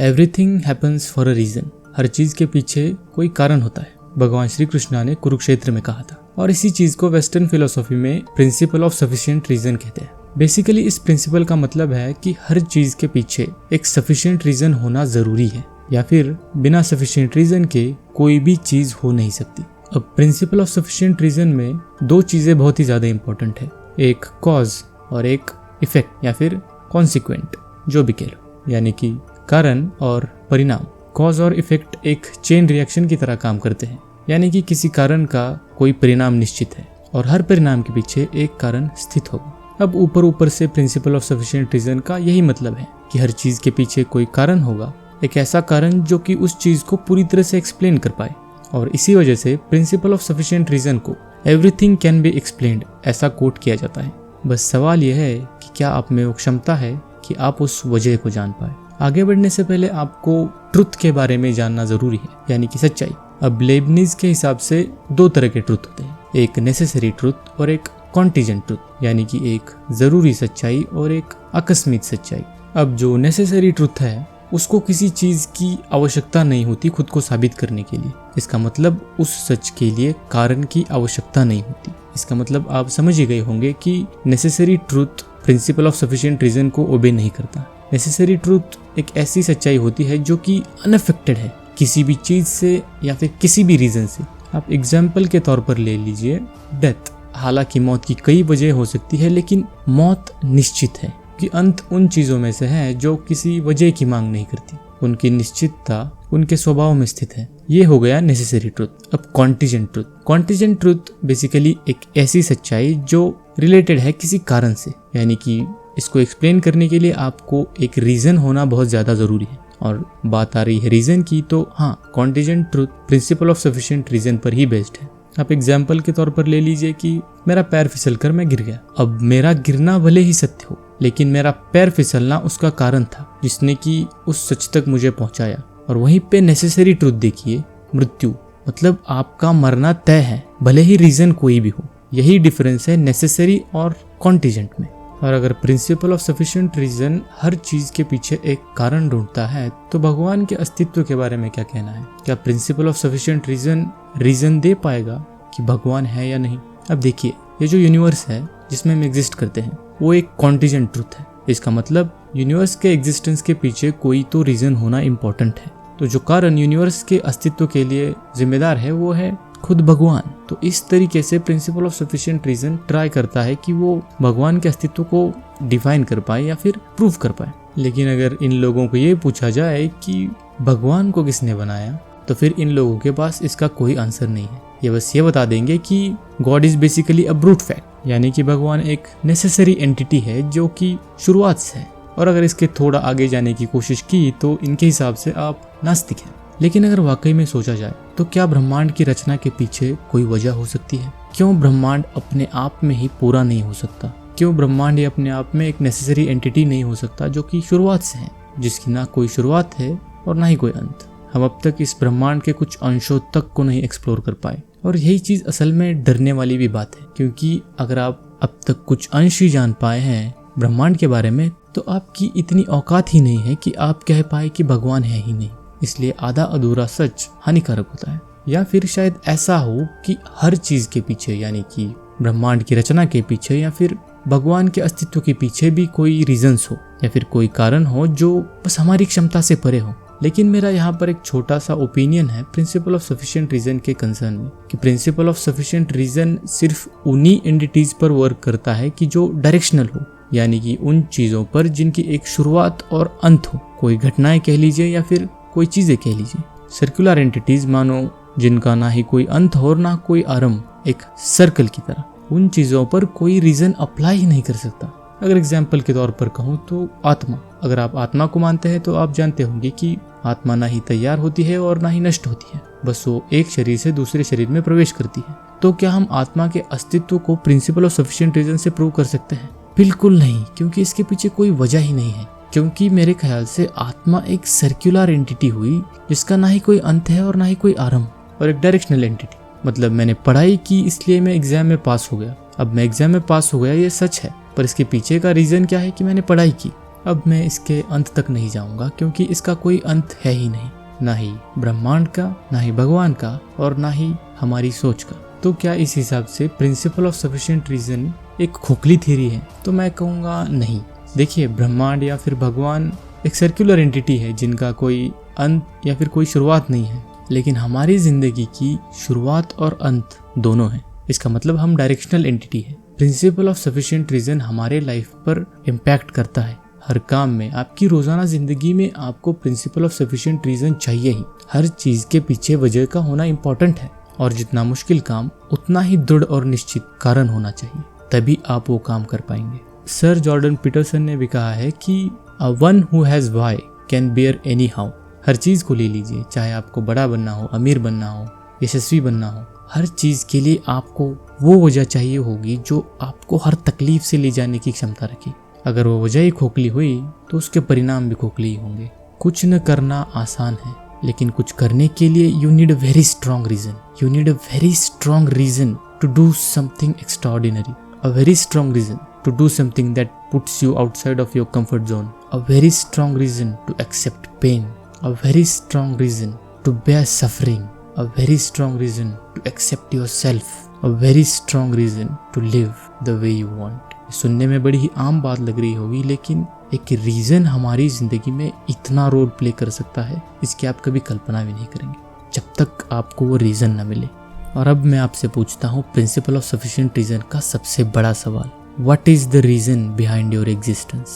Everything happens for a reason. हर चीज के पीछे कोई कारण होता है, भगवान श्री कृष्णा ने कुरुक्षेत्र में कहा था। और इसी चीज को वेस्टर्न फिलोसॉफी में प्रिंसिपल ऑफ सफिशिएंट रीजन कहते हैं। बेसिकली इस प्रिंसिपल का मतलब है कि हर चीज के पीछे एक सफिशिएंट रीजन होना जरूरी है, या फिर बिना सफिशिएंट रीजन के कोई भी चीज हो नहीं सकती। अब प्रिंसिपल ऑफ सफिशिएंट रीजन में दो चीजें बहुत ही ज्यादा इंपॉर्टेंट है, एक कॉज और एक इफेक्ट या फिर कॉन्सिक्वेंट, जो भी कह लो, यानी कि कारण और परिणाम। कॉज और इफेक्ट एक चेन रिएक्शन की तरह काम करते हैं, यानी कि किसी कारण का कोई परिणाम निश्चित है और हर परिणाम के पीछे एक कारण स्थित होगा। अब ऊपर से प्रिंसिपल ऑफ सफिशिएंट रीजन का यही मतलब है कि हर चीज के पीछे कोई कारण होगा, एक ऐसा कारण जो कि उस चीज को पूरी तरह से एक्सप्लेन कर पाए। और इसी वजह से प्रिंसिपल ऑफ सफिशिएंट रीजन को एवरीथिंग कैन बी एक्सप्लेन्ड ऐसा कोट किया जाता है। बस सवाल यह है कि क्या आप में वो क्षमता है कि आप उस वजह को जान पाए। आगे बढ़ने से पहले आपको ट्रुथ के बारे में जानना जरूरी है, यानी कि सच्चाई। अब लेबनीज के हिसाब से दो तरह के ट्रुथ होते हैं, एक नेसेसरी ट्रुथ और एक कॉन्टिजेंट ट्रुथ, यानी कि एक जरूरी सच्चाई और एक आकस्मिक सच्चाई। अब जो नेसेसरी ट्रुथ है उसको किसी चीज की आवश्यकता नहीं होती खुद को साबित करने के लिए। इसका मतलब उस सच के लिए कारण की आवश्यकता नहीं होती। इसका मतलब आप समझ ही गए होंगे कि necessary truth principle of sufficient reason को ओबे नहीं करता। नेसेसरी ट्रुथ एक ऐसी सच्चाई होती है जो कि अनअफेक्टेड है किसी भी चीज से या फिर किसी भी रीजन से। आप एग्जाम्पल के तौर पर ले लीजिए डेथ। हालांकि मौत की कई वजह हो सकती है, लेकिन मौत निश्चित है कि अंत उन चीजों में से है जो किसी वजह की मांग नहीं करती। उनकी निश्चितता उनके स्वभाव में स्थित है। ये हो गया नेसेसरी ट्रुथ। अब contingent truth. Contingent truth basically एक ऐसी सच्चाई जो रिलेटेड है किसी कारण से, यानी कि इसको एक्सप्लेन करने के लिए आपको एक रीजन होना बहुत ज्यादा जरूरी है। और बात आ रही है रीजन की, तो हाँ, contingent truth principle of sufficient reason पर ही बेस्ड है। आप एग्जाम्पल के तौर पर ले लीजिए कि मेरा पैर फिसल कर मैं गिर गया। अब मेरा गिरना भले ही सत्य हो, लेकिन मेरा पैर फिसलना उसका कारण था जिसने कि उस सच तक मुझे पहुंचाया। और वहीं पे नेसेसरी ट्रुथ देखिए, मृत्यु, मतलब आपका मरना तय है, भले ही रीजन कोई भी हो। यही डिफरेंस है नेसेसरी और कॉन्टिजेंट में। और अगर प्रिंसिपल ऑफ सफिशिएंट रीजन हर चीज के पीछे एक कारण ढूंढता है, तो भगवान के अस्तित्व के बारे में क्या कहना है? क्या प्रिंसिपल ऑफ सफिशिएंट रीजन दे पाएगा कि भगवान है या नहीं? अब देखिए, ये जो यूनिवर्स है जिसमें हम एग्जिस्ट करते हैं, वो एक कॉन्टिजेंट ट्रुथ है। इसका मतलब यूनिवर्स के एग्जिस्टेंस के पीछे कोई तो रीजन होना इम्पोर्टेंट है। तो जो कारण यूनिवर्स के अस्तित्व के लिए जिम्मेदार है वो है खुद भगवान। तो इस तरीके से principle of sufficient reason try करता है कि वो भगवान के अस्तित्व को डिफाइन कर पाए या फिर प्रूव कर पाए। लेकिन अगर इन लोगों को ये पूछा जाए कि भगवान को किसने बनाया, तो फिर इन लोगों के पास इसका कोई आंसर नहीं है। ये बस ये बता देंगे कि God is basically a brute fact, यानी कि भगवान एक नेसेसरी एंटिटी है जो कि शुरुआत से है। और अगर इसके थोड़ा आगे जाने की कोशिश की तो इनके हिसाब से आप नास्तिक हैं। लेकिन अगर वाकई में सोचा जाए तो क्या ब्रह्मांड की रचना के पीछे कोई वजह हो सकती है? क्यों ब्रह्मांड अपने आप में ही पूरा नहीं हो सकता? क्यों ब्रह्मांड ही अपने आप में एक नेसेसरी एंटिटी नहीं हो सकता जो कि शुरुआत से है, जिसकी ना कोई शुरुआत है और ना ही कोई अंत? हम अब तक इस ब्रह्मांड के कुछ अंशों तक को नहीं एक्सप्लोर कर पाए, और यही चीज असल में डरने वाली भी बात है। क्योंकि अगर आप अब तक कुछ अंश ही जान पाए हैं ब्रह्मांड के बारे में, तो आपकी इतनी औकात ही नहीं है कि आप कह पाए कि भगवान है ही नहीं। इसलिए आधा अधूरा सच हानिकारक होता है। या फिर शायद ऐसा हो कि हर चीज के पीछे, यानी कि ब्रह्मांड की रचना के पीछे या फिर भगवान के अस्तित्व के पीछे भी कोई रीजंस हो या फिर कोई कारण हो जो बस हमारी क्षमता से परे हो। लेकिन मेरा यहाँ पर एक छोटा सा ओपिनियन है प्रिंसिपल ऑफ सफिशिएंट रीजन के कंसर्न में, कि प्रिंसिपल ऑफ सफिशिएंट रीजन सिर्फ उन्हीं एंटिटीज पर वर्क करता है कि जो डायरेक्शनल हो, यानी कि उन चीजों पर जिनकी एक शुरुआत और अंत हो। कोई घटनाएं कह लीजिए या फिर कोई चीजें कह लीजिए। सर्कुलर एंटिटीज मानो जिनका ना ही कोई अंत हो और ना कोई आरंभ, एक सर्कल की तरह, उन चीजों पर कोई रीजन अप्लाई ही नहीं कर सकता। अगर एग्जाम्पल के तौर पर कहूँ तो आत्मा, अगर आप आत्मा को मानते हैं तो आप जानते होंगे कि आत्मा ना ही तैयार होती है और ना ही नष्ट होती है, बस वो एक शरीर से दूसरे शरीर में प्रवेश करती है। तो क्या हम आत्मा के अस्तित्व को प्रिंसिपल ऑफ सफिशिएंट रीजन से प्रूव कर सकते हैं? बिल्कुल नहीं, क्योंकि इसके पीछे कोई वजह ही नहीं है। क्योंकि मेरे ख्याल से आत्मा एक सर्कुलर एंटिटी हुई जिसका ना ही कोई अंत है और ना ही कोई आरंभ, और एक डायरेक्शनल एंटिटी। मतलब मैंने पढ़ाई की इसलिए मैं एग्जाम में पास हो गया। अब मैं एग्जाम में पास हो गया, ये सच है, पर इसके पीछे का रीजन क्या है कि मैंने पढ़ाई की। अब मैं इसके अंत तक नहीं जाऊंगा क्योंकि इसका कोई अंत है ही नहीं, ना ही ब्रह्मांड का, ना ही भगवान का, और ना ही हमारी सोच का। तो क्या इस हिसाब से प्रिंसिपल ऑफ सफिशिएंट रीजन एक खोखली थ्योरी है? तो मैं कहूँगा नहीं। देखिए, ब्रह्मांड या फिर भगवान एक सर्कुलर एंटिटी है जिनका कोई अंत या फिर कोई शुरुआत नहीं है, लेकिन हमारी जिंदगी की शुरुआत और अंत दोनों है। इसका मतलब हम डायरेक्शनल एंटिटी है। प्रिंसिपल ऑफ सफिशिएंट रीजन हमारे लाइफ पर इम्पैक्ट करता है हर काम में। आपकी रोजाना जिंदगी में आपको प्रिंसिपल ऑफ सफिशिएंट रीजन चाहिए ही। हर चीज के पीछे वजह का होना इम्पोर्टेंट है, और जितना मुश्किल काम उतना ही दृढ़ और निश्चित कारण होना चाहिए, तभी आप वो काम कर पाएंगे। सर जॉर्डन पीटरसन ने भी कहा है कि one who has why can bear any how. हर चीज को ले लीजिए, चाहे आपको बड़ा बनना हो, अमीर बनना हो, यशस्वी बनना हो, हर चीज के लिए आपको वो वजह चाहिए होगी जो आपको हर तकलीफ से ले जाने की क्षमता रखे। अगर वो वजह ही खोखली हुई तो उसके परिणाम भी खोखले ही होंगे। कुछ न करना आसान है, लेकिन कुछ करने के लिए you need a very strong reason. You need a very strong reason to do something extraordinary, a very strong reason to do something that puts you outside of your comfort zone, a very strong reason to accept pain, a very strong reason to bear suffering, a very strong reason to accept yourself, a very strong reason to live the way you want। सुनने में बड़ी ही आम बात लग रही होगी, लेकिन एक रीजन हमारी जिंदगी में इतना रोल प्ले कर सकता है, इसकी आप कभी कल्पना भी नहीं करेंगे जब तक आपको वो रीजन न मिले। और अब मैं आपसे पूछता हूँ प्रिंसिपल ऑफ सफिशिएंट रीजन का सबसे बड़ा सवाल, What is the reason behind your existence?